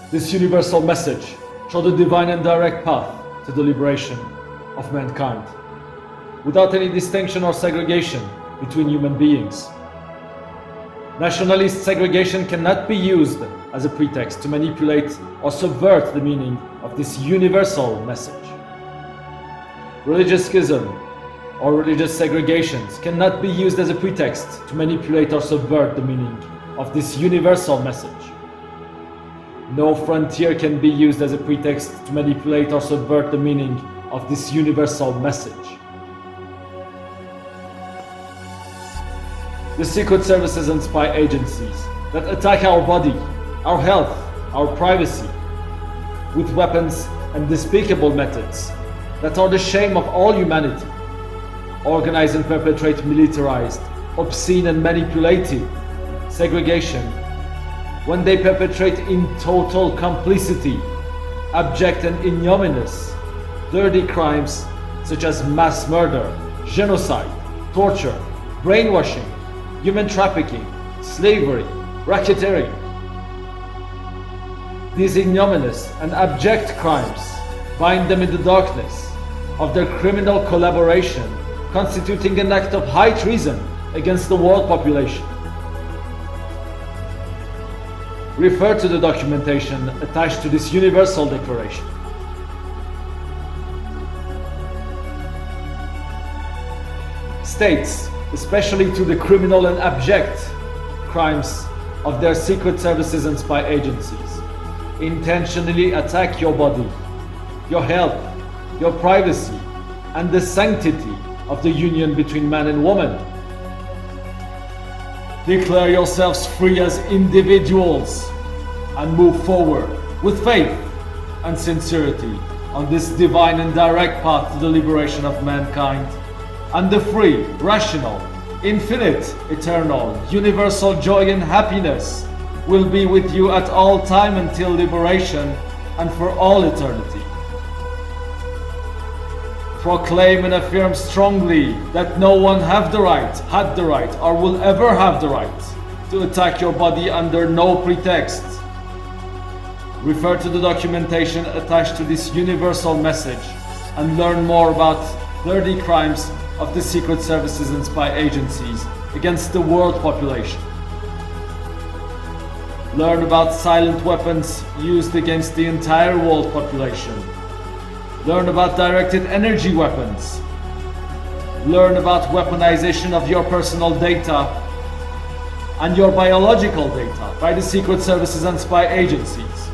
This universal message show the divine and direct path to the liberation of mankind, without any distinction or segregation between human beings. Nationalist segregation cannot be used as a pretext to manipulate or subvert the meaning of this universal message. Religious schism or religious segregations cannot be used as a pretext to manipulate or subvert the meaning of this universal message. No frontier can be used as a pretext to manipulate or subvert the meaning of this universal message. The secret services and spy agencies that attack our body, our health, our privacy, with weapons and despicable methods that are the shame of all humanity, organize and perpetrate militarized, obscene and manipulative segregation, when they perpetrate in total complicity, abject and ignominious, dirty crimes such as mass murder, genocide, torture, brainwashing, human trafficking, slavery, racketeering. These ignominious and abject crimes bind them in the darkness of their criminal collaboration, constituting an act of high treason against the world population. Refer to the documentation attached to this Universal Declaration. States, especially to the criminal and abject crimes of their secret services and spy agencies, intentionally attack your body, your health, your privacy, and the sanctity of the union between man and woman. Declare yourselves free as individuals and move forward with faith and sincerity on this divine and direct path to the liberation of mankind, and the free, rational, infinite, eternal, universal joy and happiness will be with you at all time until liberation and for all eternity. Proclaim and affirm strongly that no one had the right, or will ever have the right to attack your body under no pretext. Refer to the documentation attached to this universal message and learn more about dirty crimes of the secret services and spy agencies against the world population. Learn about silent weapons used against the entire world population. Learn about directed energy weapons. Learn about weaponization of your personal data and your biological data by the secret services and spy agencies.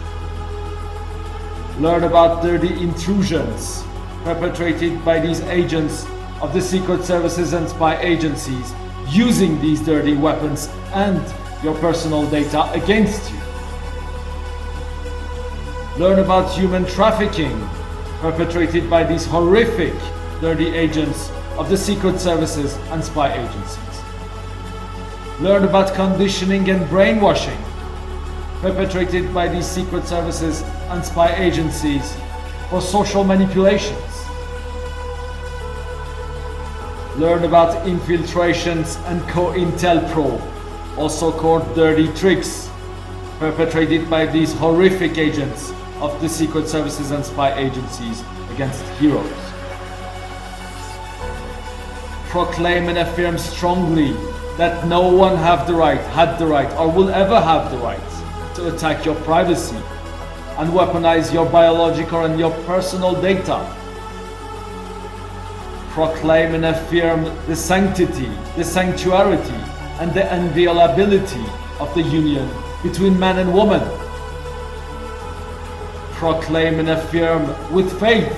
Learn about dirty intrusions perpetrated by these agents of the secret services and spy agencies using these dirty weapons and your personal data against you. Learn about human trafficking perpetrated by these horrific dirty agents of the secret services and spy agencies. Learn about conditioning and brainwashing perpetrated by these secret services and spy agencies for social manipulations. Learn about infiltrations and COINTELPRO, also called dirty tricks, perpetrated by these horrific agents of the secret services and spy agencies against heroes. Proclaim and affirm strongly that no one had the right, or will ever have the right to attack your privacy and weaponize your biological and your personal data. Proclaim and affirm the sanctity, the sanctuarity, and the inviolability of the union between man and woman. Proclaim and affirm with faith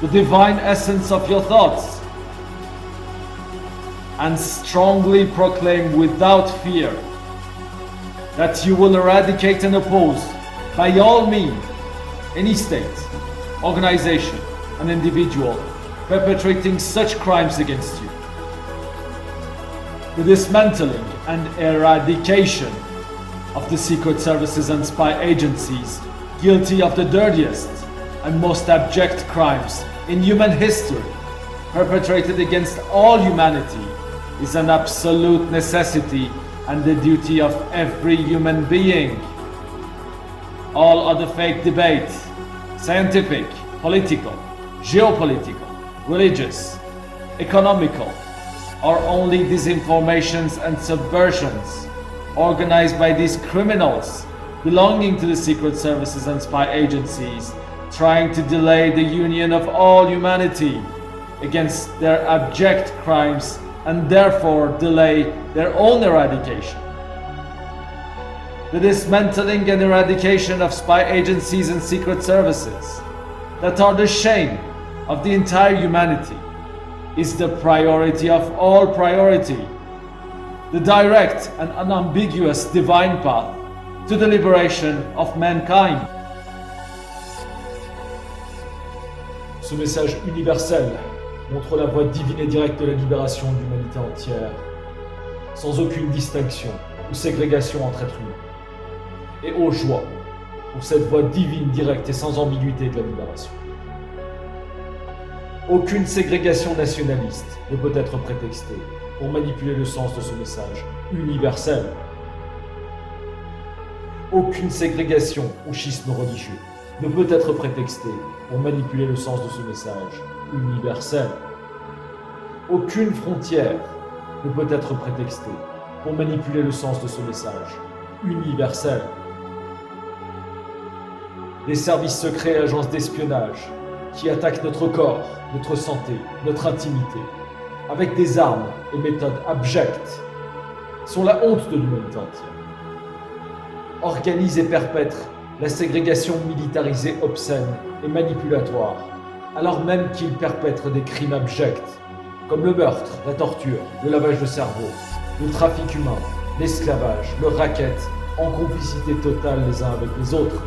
the divine essence of your thoughts, and strongly proclaim without fear that you will eradicate and oppose by all means any state, organization, and individual perpetrating such crimes against you. The dismantling and eradication of the secret services and spy agencies guilty of the dirtiest and most abject crimes in human history perpetrated against all humanity is an absolute necessity and the duty of every human being. All other fake debate, scientific, political, geopolitical, religious, economical, are only disinformations and subversions organized by these criminals belonging to the secret services and spy agencies, trying to delay the union of all humanity against their abject crimes and therefore delay their own eradication. The dismantling and eradication of spy agencies and secret services that are the shame of the entire humanity is the priority of all priority, the direct and unambiguous divine path to the liberation of mankind. Ce message universel montre la voie divine et directe de la libération de l'humanité entière, sans aucune distinction ou ségrégation entre êtres humains. Et ô joie pour cette voie divine, directe et sans ambiguïté de la libération. Aucune ségrégation nationaliste ne peut être prétextée pour manipuler le sens de ce message universel. Aucune ségrégation ou schisme religieux ne peut être prétextée pour manipuler le sens de ce message universel. Aucune frontière ne peut être prétextée pour manipuler le sens de ce message universel. Les services secrets et agences d'espionnage qui attaquent notre corps, notre santé, notre intimité, avec des armes et méthodes abjectes, sont la honte de l'humanité entière. Organisent et perpètrent la ségrégation militarisée obscène et manipulatoire, alors même qu'ils perpètrent des crimes abjects, comme le meurtre, la torture, le lavage de cerveau, le trafic humain, l'esclavage, le racket, en complicité totale les uns avec les autres.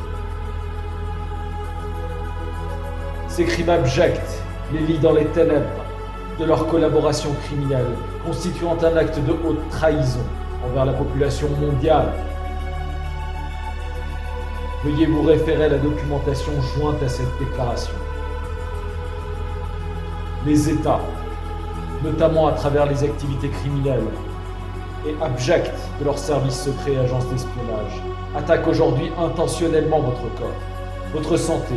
Ces crimes abjects les lient dans les ténèbres de leur collaboration criminelle, constituant un acte de haute trahison envers la population mondiale. Veuillez vous référer à la documentation jointe à cette déclaration. Les États, notamment à travers les activités criminelles et abjectes de leurs services secrets et agences d'espionnage, attaquent aujourd'hui intentionnellement votre corps, votre santé,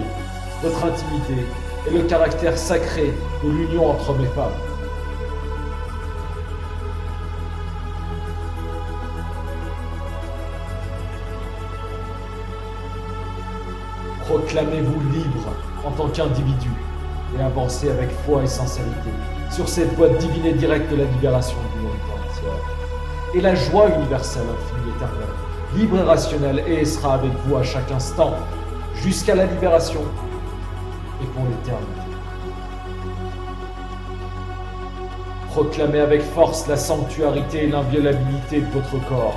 votre intimité et le caractère sacré de l'union entre hommes et femmes. Proclamez-vous libre en tant qu'individu et avancez avec foi et sincérité sur cette voie divine et directe de la libération de l'humanité entière. Et la joie universelle, infinie, éternelle, libre et rationnelle, et elle sera avec vous à chaque instant, jusqu'à la libération et pour l'éternité. Proclamez avec force la sanctuarité et l'inviolabilité de votre corps,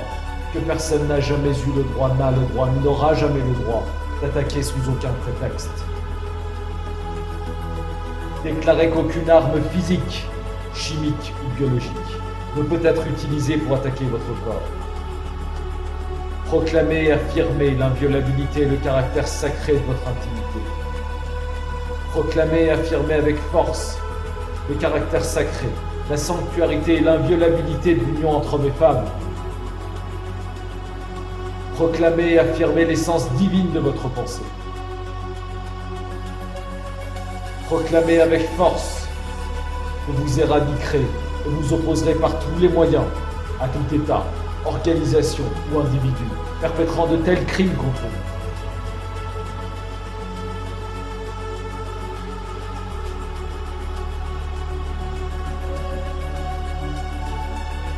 que personne n'a jamais eu le droit, n'a le droit, ni n'aura jamais le droit d'attaquer sous aucun prétexte. Déclarez qu'aucune arme physique, chimique ou biologique ne peut être utilisée pour attaquer votre corps. Proclamez et affirmez l'inviolabilité et le caractère sacré de votre intimité. Proclamez et affirmez avec force le caractère sacré, la sanctuarité et l'inviolabilité de l'union entre hommes et femmes. Proclamez et affirmez l'essence divine de votre pensée. Proclamez avec force que vous éradiquerez et vous opposerez par tous les moyens à tout État, organisation ou individu perpétrant de tels crimes contre vous.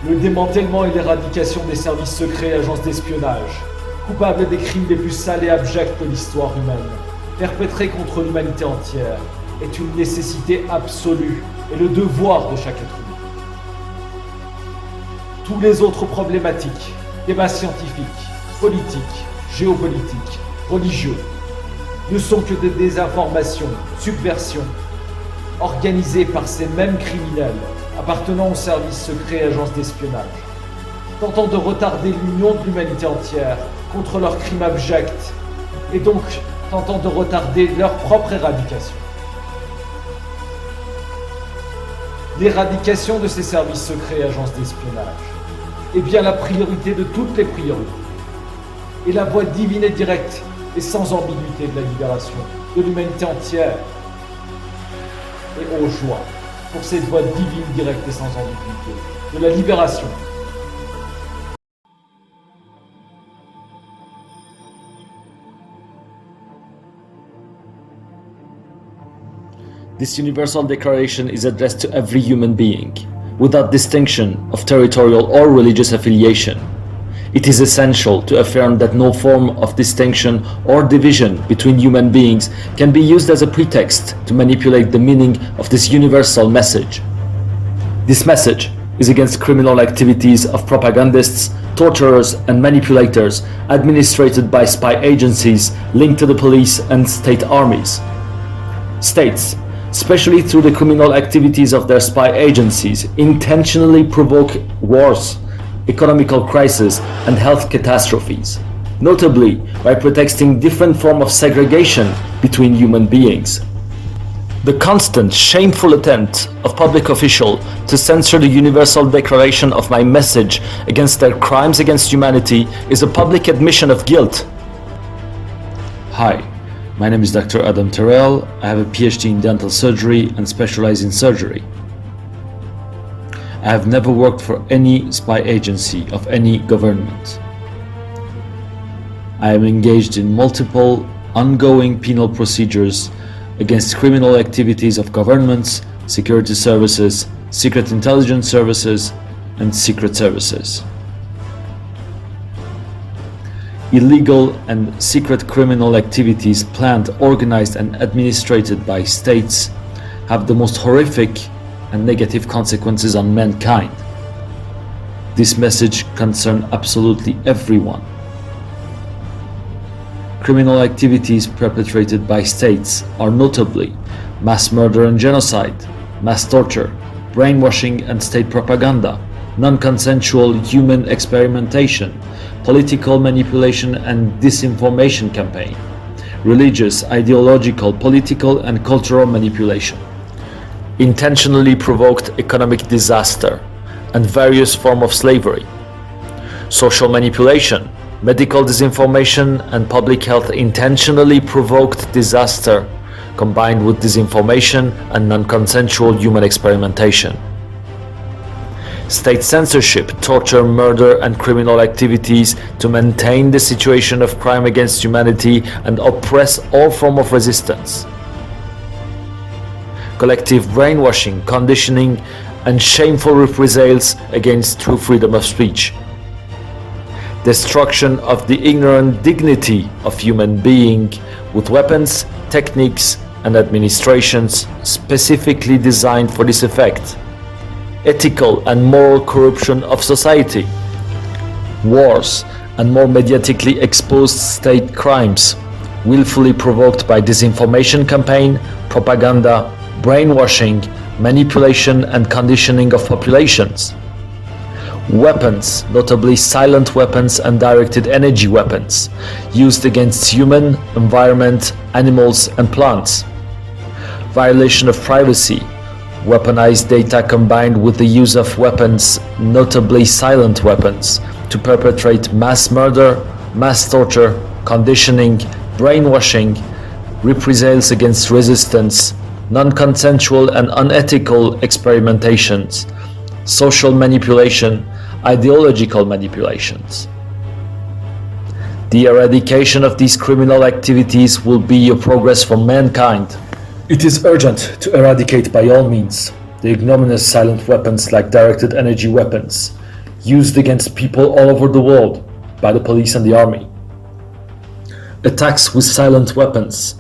Le démantèlement et l'éradication des services secrets et agences d'espionnage, coupables des crimes les plus sales et abjects de l'histoire humaine, perpétrés contre l'humanité entière, est une nécessité absolue et le devoir de chaque être humain. Tous les autres problématiques, débats scientifiques, politiques, géopolitiques, religieux, ne sont que des désinformations, subversions, organisées par ces mêmes criminels appartenant aux services secrets et agences d'espionnage, tentant de retarder l'union de l'humanité entière contre leurs crimes abjects et donc tentant de retarder leur propre éradication. L'éradication de ces services secrets et agences d'espionnage est bien la priorité de toutes les priorités et la voie divine et directe et sans ambiguïté de la libération de l'humanité entière. Et ô joie pour cette voie divine, directe et sans ambiguïté de la libération. This universal declaration is addressed to every human being, without distinction of territorial or religious affiliation. It is essential to affirm that no form of distinction or division between human beings can be used as a pretext to manipulate the meaning of this universal message. This message is against criminal activities of propagandists, torturers and manipulators administrated by spy agencies linked to the police and state armies. States, especially through the criminal activities of their spy agencies, intentionally provoke wars, economical crises and health catastrophes, notably by pretexting different forms of segregation between human beings. The constant, shameful attempt of public officials to censor the universal declaration of my message against their crimes against humanity is a public admission of guilt. Hi. My name is Dr. Adam Tarel. I have a PhD in dental surgery and specialize in surgery. I have never worked for any spy agency of any government. I am engaged in multiple ongoing penal procedures against criminal activities of governments, security services, secret intelligence services, and secret services. Illegal and secret criminal activities planned, organized and administered by states have the most horrific and negative consequences on mankind. This message concerns absolutely everyone. Criminal activities perpetrated by states are notably mass murder and genocide, mass torture, brainwashing and state propaganda, non-consensual human experimentation, political manipulation and disinformation campaign, religious, ideological, political and cultural manipulation, intentionally provoked economic disaster and various forms of slavery, social manipulation, medical disinformation and public health intentionally provoked disaster combined with disinformation and non-consensual human experimentation. State censorship, torture, murder and criminal activities to maintain the situation of crime against humanity and oppress all forms of resistance. Collective brainwashing, conditioning and shameful reprisals against true freedom of speech. Destruction of the ignorant dignity of human being with weapons, techniques and administrations specifically designed for this effect. Ethical and moral corruption of society, wars and more mediatically exposed state crimes, willfully provoked by disinformation campaign, propaganda, brainwashing, manipulation and conditioning of populations. Weapons, notably silent weapons and directed energy weapons, used against human, environment, animals and plants. Violation of privacy, weaponized data combined with the use of weapons, notably silent weapons, to perpetrate mass murder, mass torture, conditioning, brainwashing, reprisals against resistance, non-consensual and unethical experimentations, social manipulation, ideological manipulations. The eradication of these criminal activities will be a progress for mankind. It is urgent to eradicate by all means the ignominious silent weapons like directed energy weapons used against people all over the world by the police and the army. Attacks with silent weapons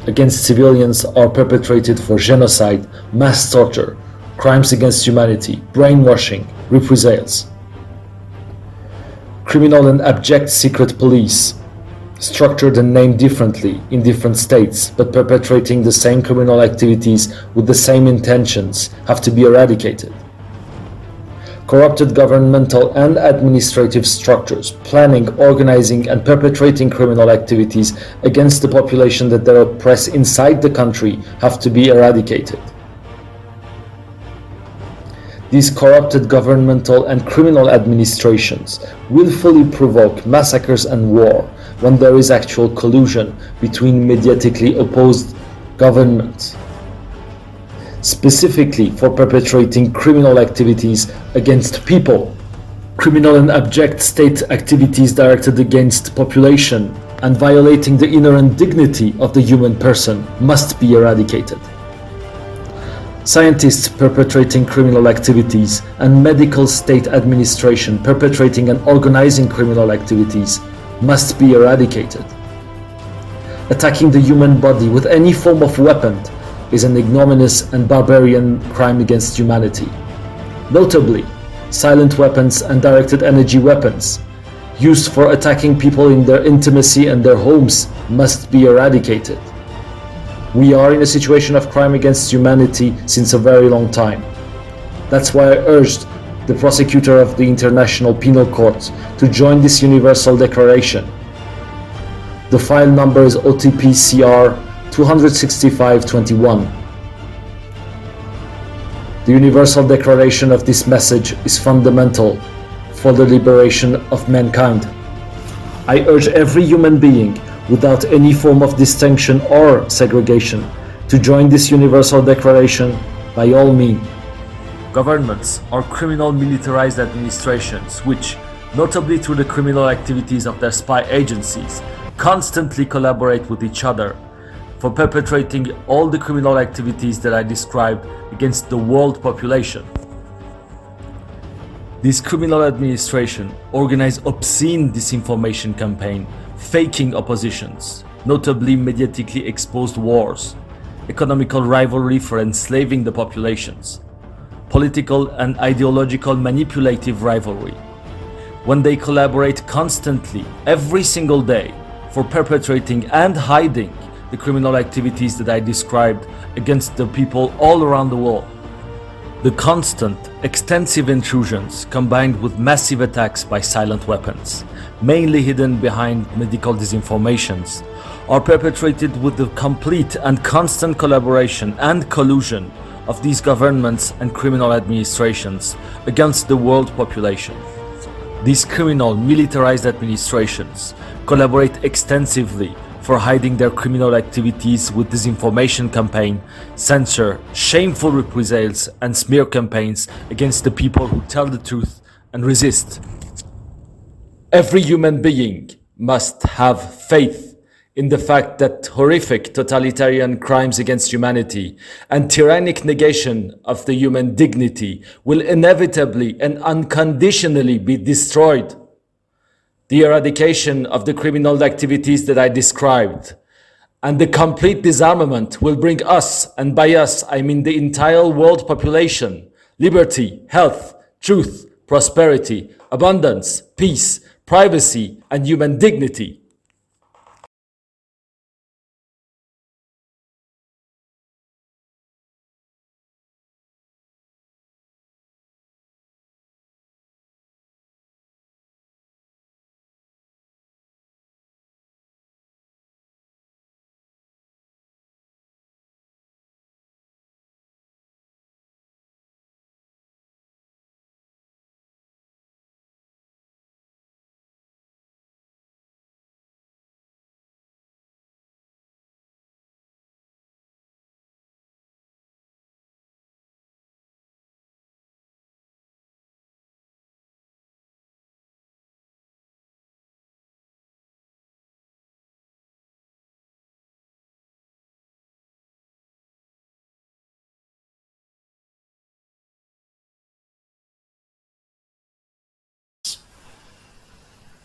against civilians are perpetrated for genocide, mass torture, crimes against humanity, brainwashing, reprisals. Criminal and abject secret police, structured and named differently in different states, but perpetrating the same criminal activities with the same intentions, have to be eradicated. Corrupted governmental and administrative structures, planning, organizing, and perpetrating criminal activities against the population that they oppress inside the country have to be eradicated. These corrupted governmental and criminal administrations willfully provoke massacres and war, when there is actual collusion between mediatically opposed governments, specifically for perpetrating criminal activities against people. Criminal and abject state activities directed against population and violating the inherent dignity of the human person must be eradicated. Scientists perpetrating criminal activities and medical state administration perpetrating and organizing criminal activities must be eradicated. Attacking the human body with any form of weapon is an ignominious and barbarian crime against humanity. Notably, silent weapons and directed energy weapons used for attacking people in their intimacy and their homes must be eradicated. We are in a situation of crime against humanity since a very long time. That's why I urged the prosecutor of the International Penal Court to join this Universal Declaration. The file number is OTP-CR 26521. The Universal Declaration of this message is fundamental for the liberation of mankind. I urge every human being, without any form of distinction or segregation, to join this Universal Declaration by all means. Governments are criminal militarized administrations which, notably through the criminal activities of their spy agencies, constantly collaborate with each other for perpetrating all the criminal activities that I described against the world population. This criminal administration organized obscene disinformation campaign, faking oppositions, notably mediatically exposed wars, economical rivalry for enslaving the populations, political and ideological manipulative rivalry. When they collaborate constantly, every single day, for perpetrating and hiding the criminal activities that I described against the people all around the world. The constant, extensive intrusions combined with massive attacks by silent weapons, mainly hidden behind medical disinformations, are perpetrated with the complete and constant collaboration and collusion of these governments and criminal administrations against the world population. These criminal militarized administrations collaborate extensively for hiding their criminal activities with disinformation campaign, censure, shameful reprisals and smear campaigns against the people who tell the truth and resist. Every human being must have faith in the fact that horrific totalitarian crimes against humanity and tyrannic negation of the human dignity will inevitably and unconditionally be destroyed. The eradication of the criminal activities that I described and the complete disarmament will bring us, and by us I mean the entire world population, liberty, health, truth, prosperity, abundance, peace, privacy, and human dignity.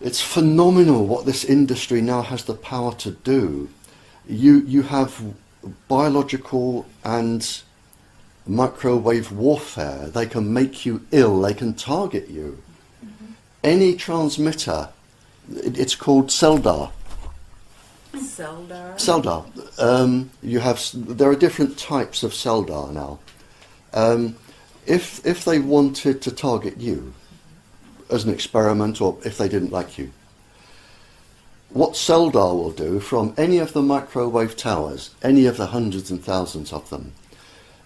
It's phenomenal what this industry now has the power to do. You have biological and microwave warfare. They can make you ill, they can target you. Any transmitter, it's called CELDAR. CELDAR. There are different types of CELDAR now. If they wanted to target you as an experiment, or if they didn't like you, what CELDAR will do from any of the microwave towers, any of the hundreds and thousands of them,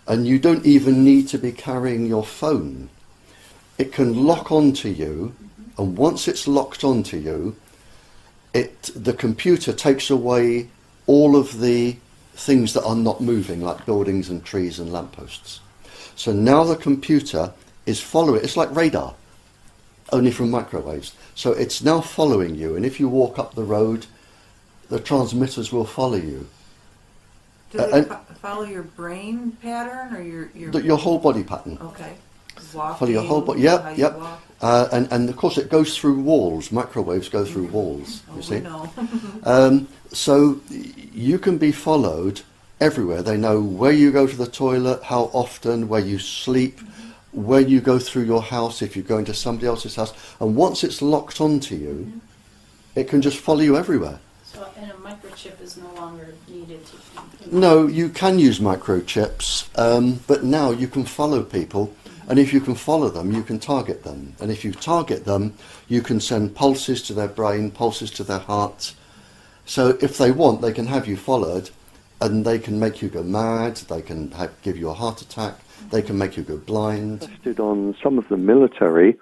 and you don't even need to be carrying your phone, it can lock onto you, and once it's locked onto you, the computer takes away all of the things that are not moving, like buildings and trees and lampposts. So now the computer is following, it's like radar, only from microwaves. So it's now following you, and if you walk up the road, the transmitters will follow you. Do they follow your brain pattern or your whole body pattern? Okay. Walking, follow your whole body. Yep, yep. And of course it goes through walls. Microwaves go through walls. You see. So you can be followed everywhere. They know where you go to the toilet, how often, where you sleep, where you go through your house if you're going to somebody else's house. And once it's locked onto you, it can just follow you everywhere. And a microchip is no longer needed to... No, you can use microchips, but now you can follow people, and if you can follow them, you can target them. And if you target them, you can send pulses to their brain, pulses to their heart. So if they want, they can have you followed, and they can make you go mad, they can give you a heart attack, they can make you go blind. Tested on some of the military,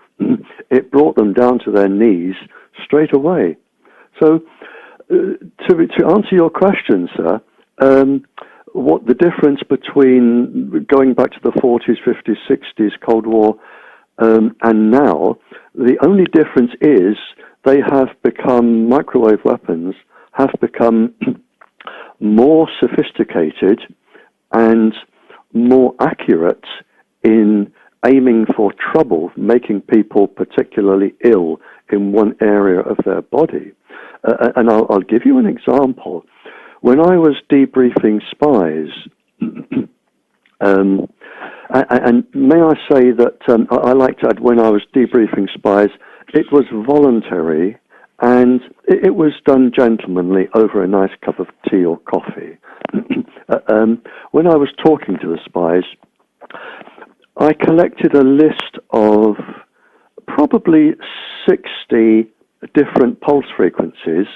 it brought them down to their knees straight away. So, to answer your question, sir, what the difference between going back to the 40s, 50s, 60s, Cold War, and now, the only difference is they have become, microwave weapons have become more sophisticated and more accurate in aiming for trouble, making people particularly ill in one area of their body. And I'll give you an example. When I was debriefing spies, and may I say that I like to add, when I was debriefing spies, it was voluntary and it was done gentlemanly over a nice cup of tea or coffee. When I was talking to the spies, I collected a list of probably 60 different pulse frequencies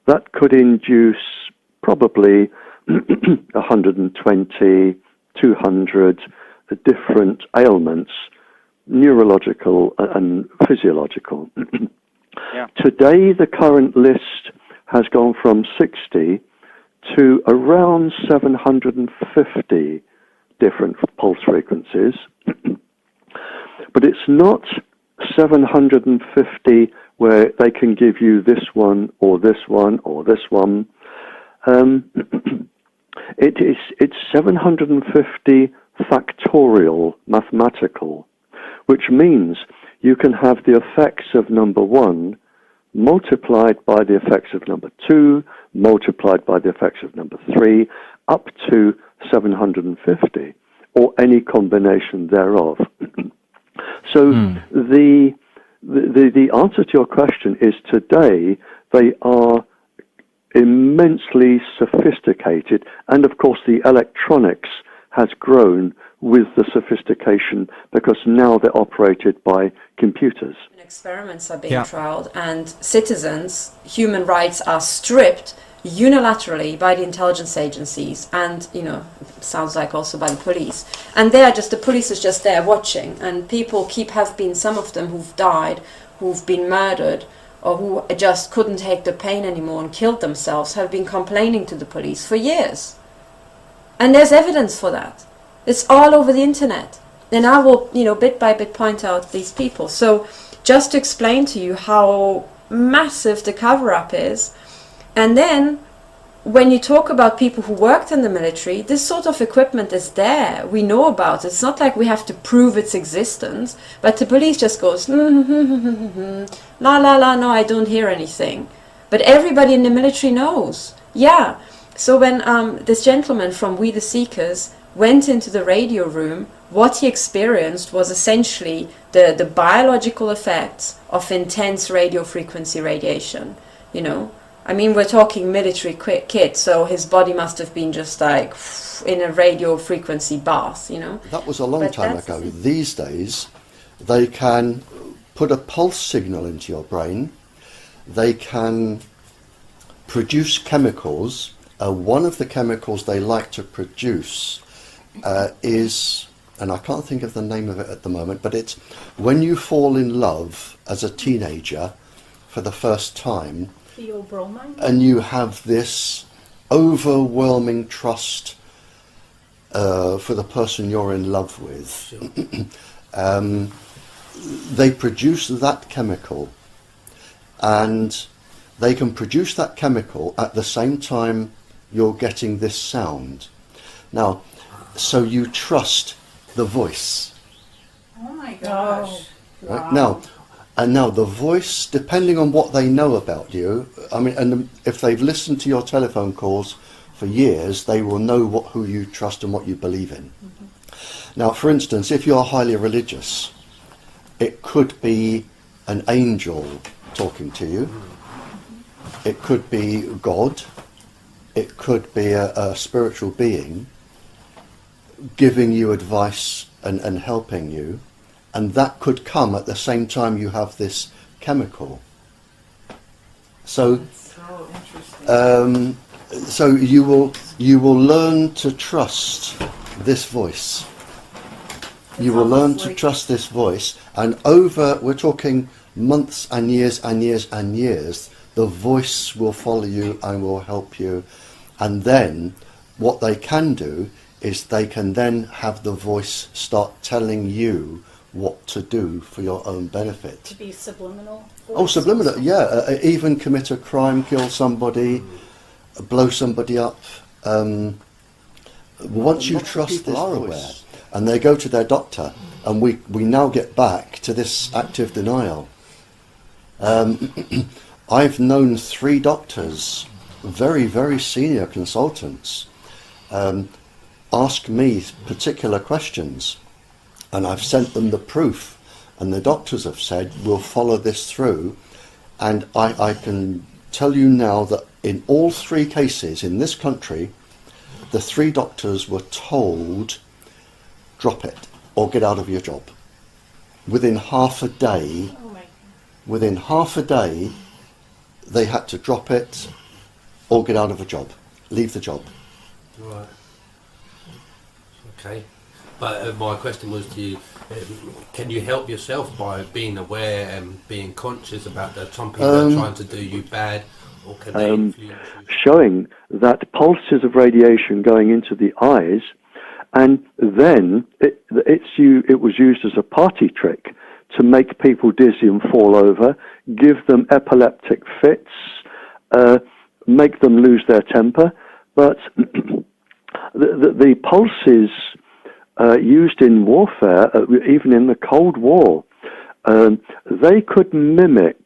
that could induce probably 120, 200 different ailments, neurological and physiological. Yeah. Today, the current list has gone from 60 to around 750 different pulse frequencies. But it's not 750 where they can give you this one or this one or this one. It's 750 factorial, mathematical, which means you can have the effects of number one multiplied by the effects of number two, multiplied by the effects of number three, up to 750, or any combination thereof. So the answer to your question is today they are immensely sophisticated, and of course the electronics has grown with the sophistication because now they're operated by computers. Experiments are being trialed, and citizens, human rights are stripped unilaterally by the intelligence agencies, and sounds like also by the police. And the police is just there watching, and people have been, some of them who've died, who've been murdered, or who just couldn't take the pain anymore and killed themselves, have been complaining to the police for years. And there's evidence for that. It's all over the internet. And I will, bit by bit point out these people. So just to explain to you how massive the cover-up is. And then when you talk about people who worked in the military, this sort of equipment is there. We know about it. It's not like we have to prove its existence. But the police just goes, la, la, la, no, I don't hear anything. But everybody in the military knows. Yeah. So when this gentleman from We the Seekers went into the radio room, what he experienced was essentially the biological effects of intense radio frequency radiation. I mean, we're talking military kit, so his body must have been just like in a radio frequency bath, That was a long time ago. These days, they can put a pulse signal into your brain. They can produce chemicals. One of the chemicals they like to produce is, and I can't think of the name of it at the moment, but it's when you fall in love as a teenager for the first time, Theobromine? And you have this overwhelming trust for the person you're in love with. Sure. They produce that chemical, and they can produce that chemical at the same time you're getting this sound. Now, so you trust the voice. Oh my gosh. Right? Now the voice, depending on what they know about you, I mean, and if they've listened to your telephone calls for years, they will know who you trust and what you believe in. Mm-hmm. Now, for instance, if you're highly religious, it could be an angel talking to you. It could be God. It could be a spiritual being giving you advice and helping you. And that could come at the same time you have this chemical. So, So interesting. so you will learn to trust this voice. You will learn to trust this voice, and we're talking months and years and years and years, the voice will follow you and will help you. And then what they can do is they can then have the voice start telling you what to do for your own benefit. To be subliminal? Oh, subliminal, yeah. Even commit a crime, kill somebody, blow somebody up. Once you trust this voice, and they go to their doctor, and we now get back to this active denial. I've known 3 doctors, very, very senior consultants, ask me particular questions, and I've sent them the proof, and the doctors have said, we'll follow this through. And I can tell you now that in all 3 cases in this country, the 3 doctors were told, drop it or get out of your job. Within half a day, they had to drop it or get out of a job, leave the job. Right. Okay. But my question was to you, can you help yourself by being aware and being conscious about the some people are trying to do you bad, or can they influence you? Showing that pulses of radiation going into the eyes, and then it was used as a party trick to make people dizzy and fall over, give them epileptic fits, make them lose their temper. But the pulses used in warfare, even in the Cold War, they could mimic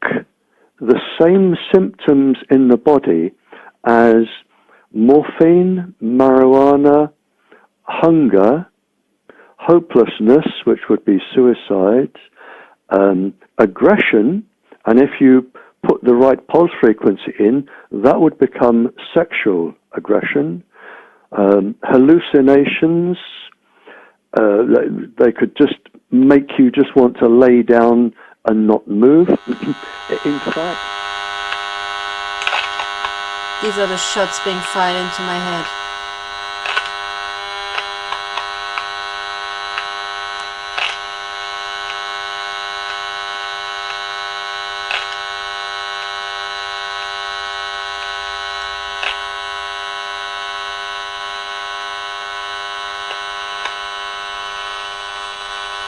the same symptoms in the body as morphine, marijuana, hunger, hopelessness, which would be suicide, aggression, and if you put the right pulse frequency in, that would become sexual aggression, hallucinations. They could just make you just want to lay down and not move. In fact, These are the shots being fired into my head.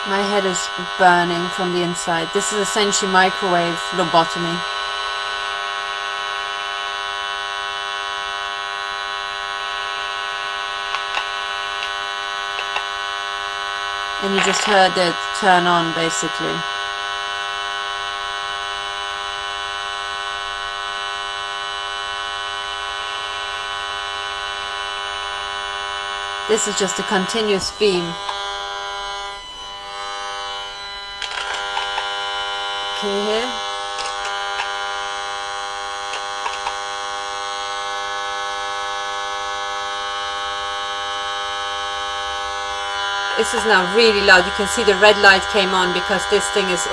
My head is burning from the inside. This is essentially microwave lobotomy. And you just heard it turn on, basically. This is just a continuous beam. Can you hear? This is now really loud. You can see the red light came on because this thing is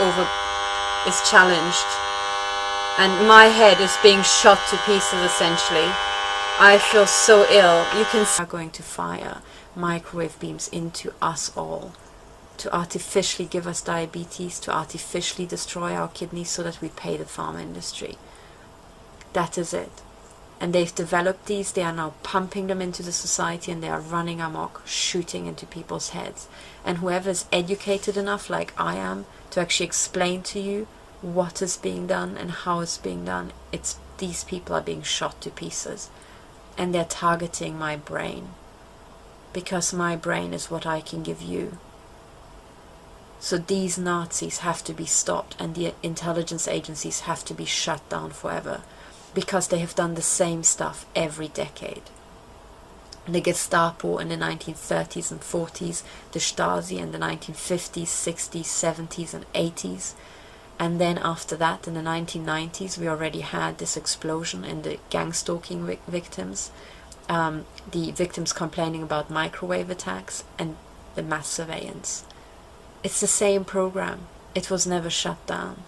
challenged. And my head is being shot to pieces, essentially. I feel so ill. You can see are going to fire microwave beams into us all, to artificially give us diabetes, to artificially destroy our kidneys so that we pay the pharma industry. That is it. And they've developed these, they are now pumping them into the society, and they are running amok, shooting into people's heads. And whoever is educated enough, like I am, to actually explain to you what is being done and how it's being done, it's these people are being shot to pieces. And they're targeting my brain, because my brain is what I can give you. So these Nazis have to be stopped, and the intelligence agencies have to be shut down forever, because they have done the same stuff every decade. The Gestapo in the 1930s and 40s, the Stasi in the 1950s, 60s, 70s and 80s. And then after that, in the 1990s, we already had this explosion in the gang stalking victims, the victims complaining about microwave attacks, and the mass surveillance. It's the same program. It was never shut down.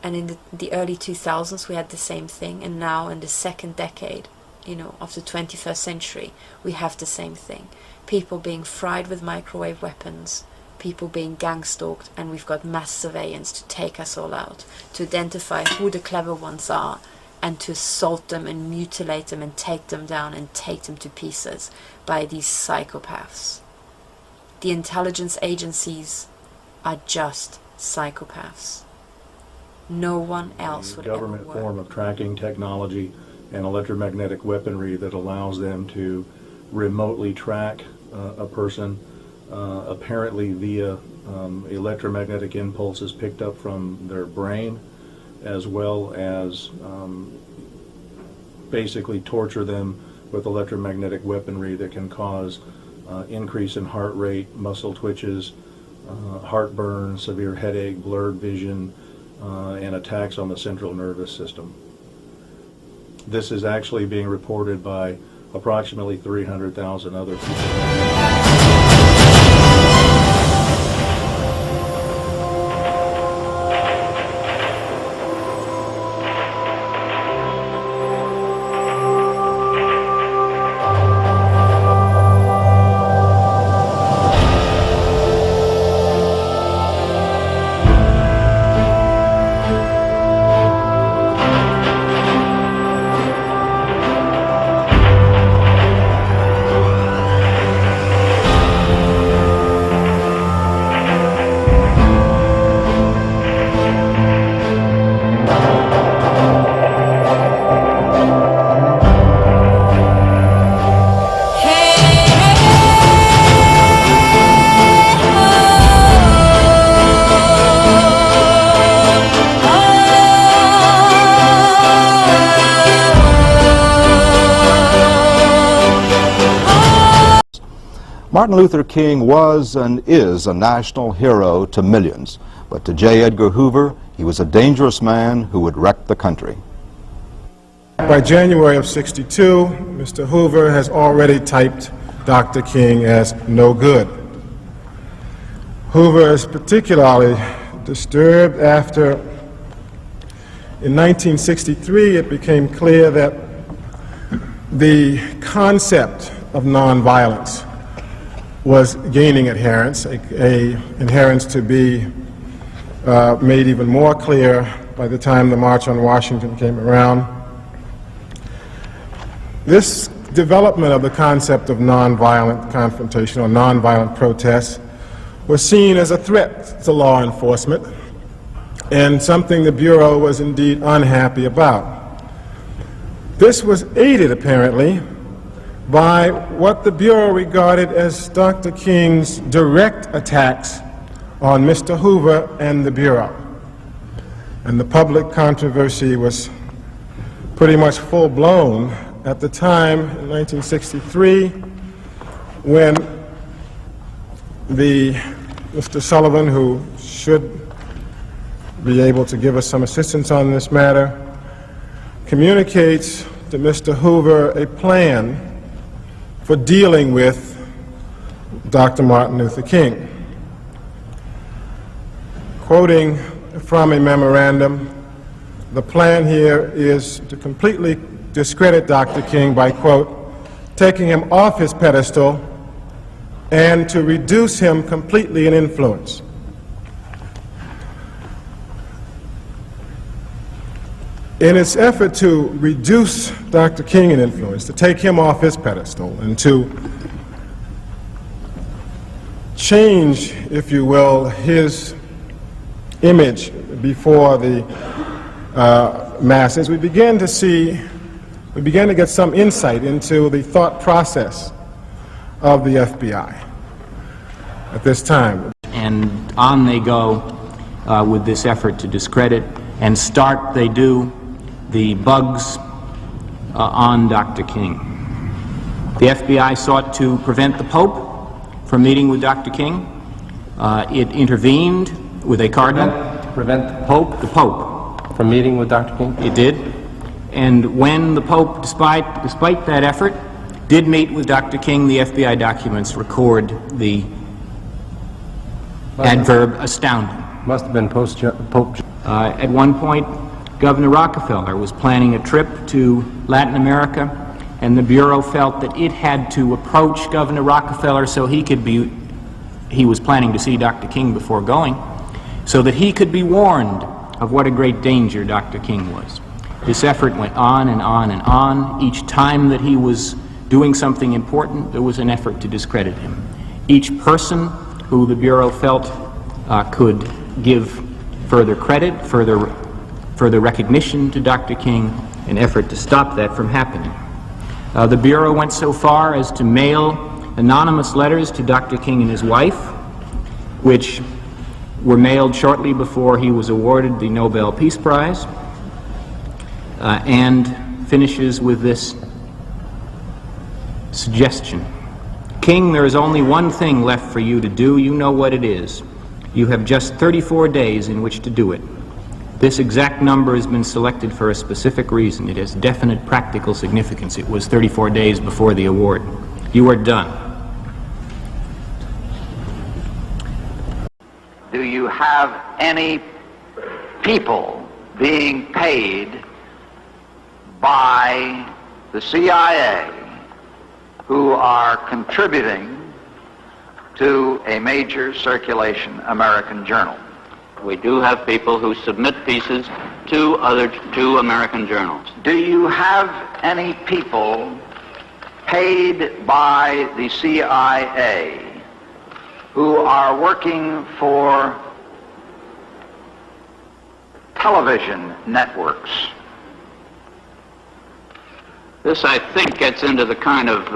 And in the early 2000s, we had the same thing. And now in the second decade, of the 21st century, we have the same thing. People being fried with microwave weapons, people being gang stalked, and we've got mass surveillance to take us all out, to identify who the clever ones are, and to assault them and mutilate them and take them down and take them to pieces by these psychopaths. The intelligence agencies are just psychopaths. No one else would ever work. Government form of tracking technology and electromagnetic weaponry that allows them to remotely track a person, apparently via electromagnetic impulses picked up from their brain, as well as basically torture them with electromagnetic weaponry that can cause increase in heart rate, muscle twitches, heartburn, severe headache, blurred vision, and attacks on the central nervous system. This is actually being reported by approximately 300,000 other people. Martin Luther King was and is a national hero to millions, but to J. Edgar Hoover, he was a dangerous man who would wreck the country. By January of '62, Mr. Hoover has already typed Dr. King as no good. Hoover is particularly disturbed after, in 1963, it became clear that the concept of nonviolence was gaining adherence, adherence to be made even more clear by the time the March on Washington came around. This development of the concept of nonviolent confrontation or nonviolent protest was seen as a threat to law enforcement and something the Bureau was indeed unhappy about. This was aided, apparently, by what the Bureau regarded as Dr. King's direct attacks on Mr. Hoover and the Bureau. And the public controversy was pretty much full-blown at the time, in 1963, when Mr. Sullivan, who should be able to give us some assistance on this matter, communicates to Mr. Hoover a plan for dealing with Dr. Martin Luther King. Quoting from a memorandum, the plan here is to completely discredit Dr. King by, quote, taking him off his pedestal and to reduce him completely in influence. In its effort to reduce Dr. King in influence, to take him off his pedestal, and to change, if you will, his image before the masses, we began to get some insight into the thought process of the FBI at this time. And on they go with this effort to discredit, and start they do the bugs on Dr. King. The FBI sought to prevent the Pope from meeting with Dr. King. It intervened with a cardinal. Prevent the Pope? The Pope. From meeting with Dr. King? It did. And when the Pope, despite that effort, did meet with Dr. King, the FBI documents record the adverb astounding. Must have been Pope. At one point, Governor Rockefeller was planning a trip to Latin America, and the Bureau felt that it had to approach Governor Rockefeller so he was planning to see Dr. King before going, so that he could be warned of what a great danger Dr. King was. This effort went on and on and on. Each time that he was doing something important, there was an effort to discredit him. Each person who the Bureau felt could give further credit, further recognition to Dr. King, an effort to stop that from happening. The Bureau went so far as to mail anonymous letters to Dr. King and his wife, which were mailed shortly before he was awarded the Nobel Peace Prize, and finishes with this suggestion. King, there is only one thing left for you to do. You know what it is. You have just 34 days in which to do it. This exact number has been selected for a specific reason. It has definite practical significance. It was 34 days before the award. You are done. Do you have any people being paid by the CIA who are contributing to a major circulation American journal? We do have people who submit pieces to American journals. Do you have any people paid by the CIA who are working for television networks? This, I think, gets into the kind of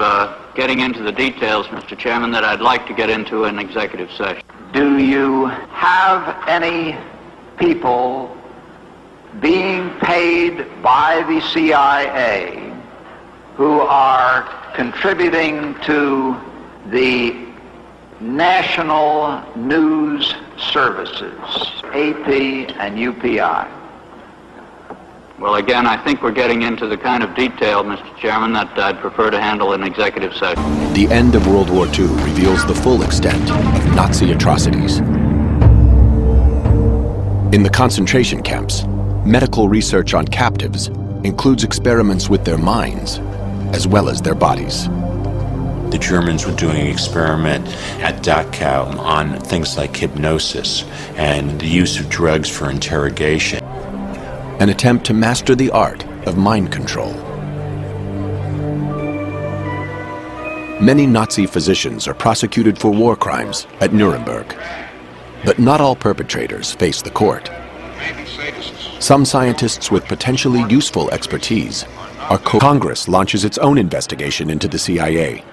getting into the details, Mr. Chairman, that I'd like to get into in executive session. Do you have any people being paid by the CIA who are contributing to the national news services, AP and UPI? Well, again, I think we're getting into the kind of detail, Mr. Chairman, that I'd prefer to handle in executive session. The end of World War II reveals the full extent of Nazi atrocities. In the concentration camps, medical research on captives includes experiments with their minds as well as their bodies. The Germans were doing an experiment at Dachau on things like hypnosis and the use of drugs for interrogation. An attempt to master the art of mind control. Many Nazi physicians are prosecuted for war crimes at Nuremberg. But not all perpetrators face the court. Some scientists with potentially useful expertise are Congress launches its own investigation into the CIA,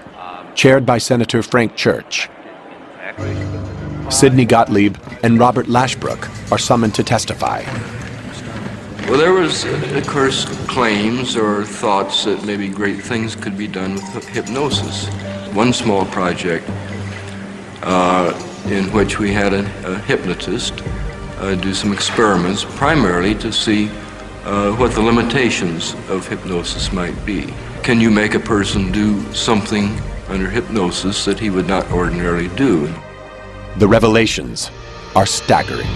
chaired by Senator Frank Church. Sidney Gottlieb and Robert Lashbrook are summoned to testify. Well, there was, of course, claims or thoughts that maybe great things could be done with hypnosis. One small project in which we had a hypnotist do some experiments, primarily to see what the limitations of hypnosis might be. Can you make a person do something under hypnosis that he would not ordinarily do? The revelations are staggering.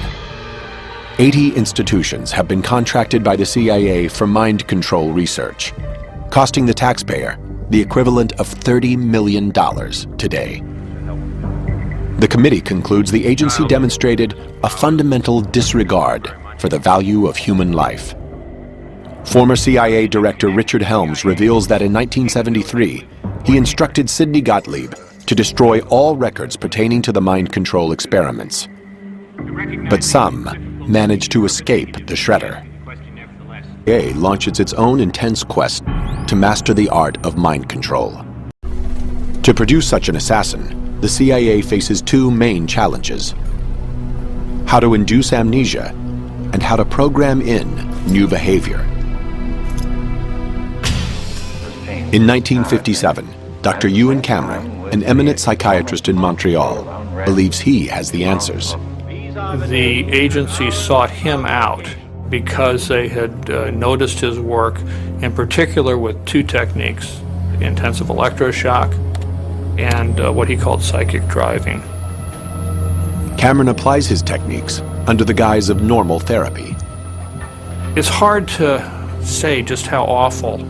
80 institutions have been contracted by the CIA for mind control research, costing the taxpayer the equivalent of $30 million today. The committee concludes the agency demonstrated a fundamental disregard for the value of human life. Former CIA Director Richard Helms reveals that in 1973, he instructed Sidney Gottlieb to destroy all records pertaining to the mind control experiments. But some managed to escape the shredder. The CIA launches its own intense quest to master the art of mind control. To produce such an assassin, the CIA faces two main challenges: how to induce amnesia and how to program in new behavior. In 1957, Dr. Ewan Cameron, an eminent psychiatrist in Montreal, believes he has the answers. The agency sought him out because they had noticed his work, in particular with two techniques: intensive electroshock and what he called psychic driving. Cameron applies his techniques under the guise of normal therapy. It's hard to say just how awful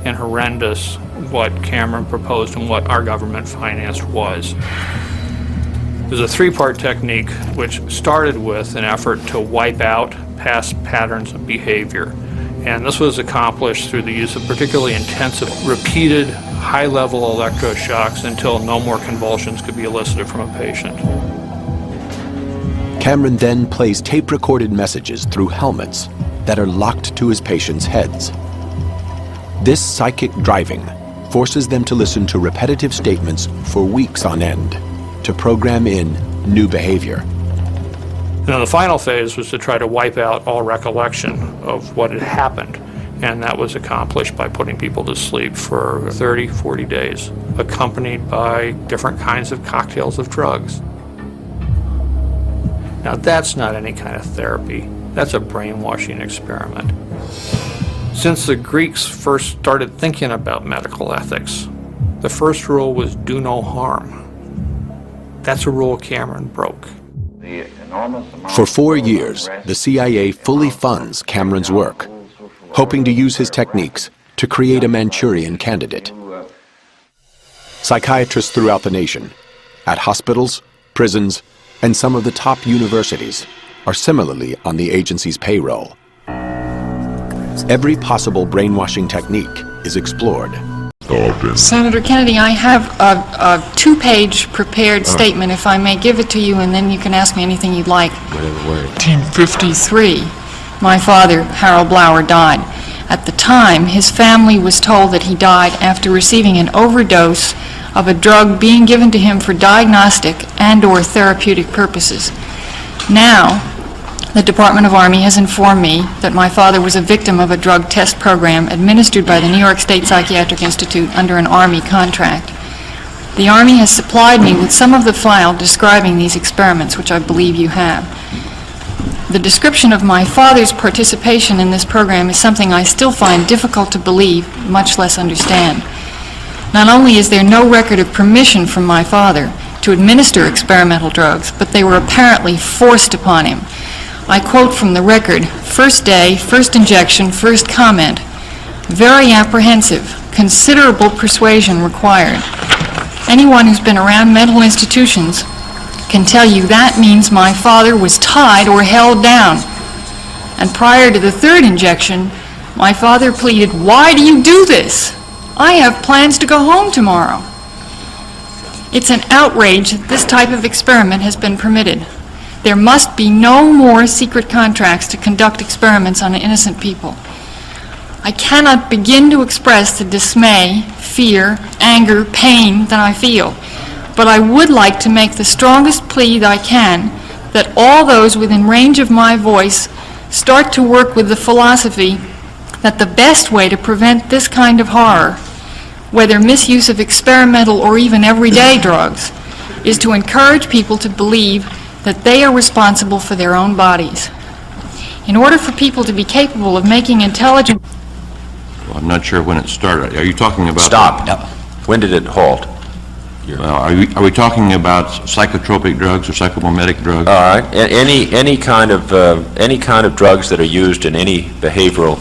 and horrendous what Cameron proposed and what our government financed was. There's a three-part technique which started with an effort to wipe out past patterns of behavior. And this was accomplished through the use of particularly intensive, repeated, high-level electroshocks until no more convulsions could be elicited from a patient. Cameron then plays tape-recorded messages through helmets that are locked to his patients' heads. This psychic driving forces them to listen to repetitive statements for weeks on end to program in new behavior. Now, the final phase was to try to wipe out all recollection of what had happened, and that was accomplished by putting people to sleep for 30, 40 days, accompanied by different kinds of cocktails of drugs. Now, that's not any kind of therapy. That's a brainwashing experiment. Since the Greeks first started thinking about medical ethics, the first rule was do no harm. That's a rule Cameron broke. For 4 years, the CIA fully funds Cameron's work, hoping to use his techniques to create a Manchurian candidate. Psychiatrists throughout the nation, at hospitals, prisons, and some of the top universities, are similarly on the agency's payroll. Every possible brainwashing technique is explored. Senator Kennedy, I have a two-page prepared statement, if I may give it to you, and then you can ask me anything you'd like. 1953, my father, Harold Blower, died. At the time, his family was told that he died after receiving an overdose of a drug being given to him for diagnostic and/or therapeutic purposes. Now, the Department of Army has informed me that my father was a victim of a drug test program administered by the New York State Psychiatric Institute under an Army contract. The Army has supplied me with some of the file describing these experiments, which I believe you have. The description of my father's participation in this program is something I still find difficult to believe, much less understand. Not only is there no record of permission from my father to administer experimental drugs, but they were apparently forced upon him. I quote from the record, "First day, first injection, first comment. Very apprehensive, considerable persuasion required." Anyone who's been around mental institutions can tell you that means my father was tied or held down. And prior to the third injection, my father pleaded, "Why do you do this? I have plans to go home tomorrow." It's an outrage that this type of experiment has been permitted. There must be no more secret contracts to conduct experiments on innocent people. I cannot begin to express the dismay, fear, anger, pain that I feel, but I would like to make the strongest plea that I can that all those within range of my voice start to work with the philosophy that the best way to prevent this kind of horror, whether misuse of experimental or even everyday drugs, is to encourage people to believe that they are responsible for their own bodies. In order for people to be capable of making intelligent... Well, I'm not sure when it started. Are you talking about... Stop. No. When did it halt? Well, are we talking about psychotropic drugs or psychomimetic drugs? All right. Any kind of drugs that are used in any behavioral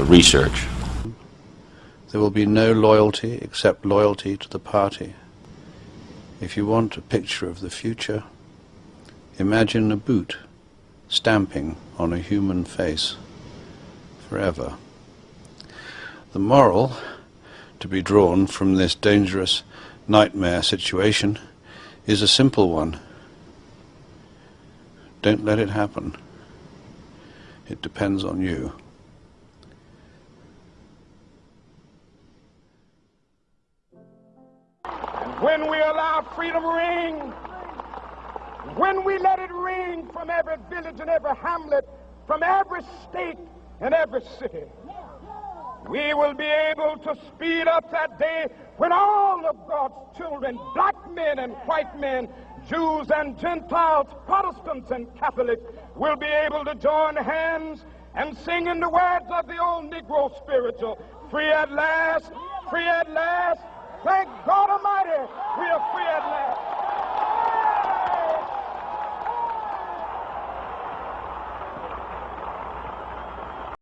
research. There will be no loyalty except loyalty to the party. If you want a picture of the future, imagine a boot stamping on a human face forever. The moral to be drawn from this dangerous nightmare situation is a simple one. Don't let it happen. It depends on you. When we allow freedom ring, when we let it ring from every village and every hamlet, from every state and every city, we will be able to speed up that day when all of God's children, black men and white men, Jews and Gentiles, Protestants and Catholics, will be able to join hands and sing in the words of the old Negro spiritual, free at last, thank God Almighty, we are free at last.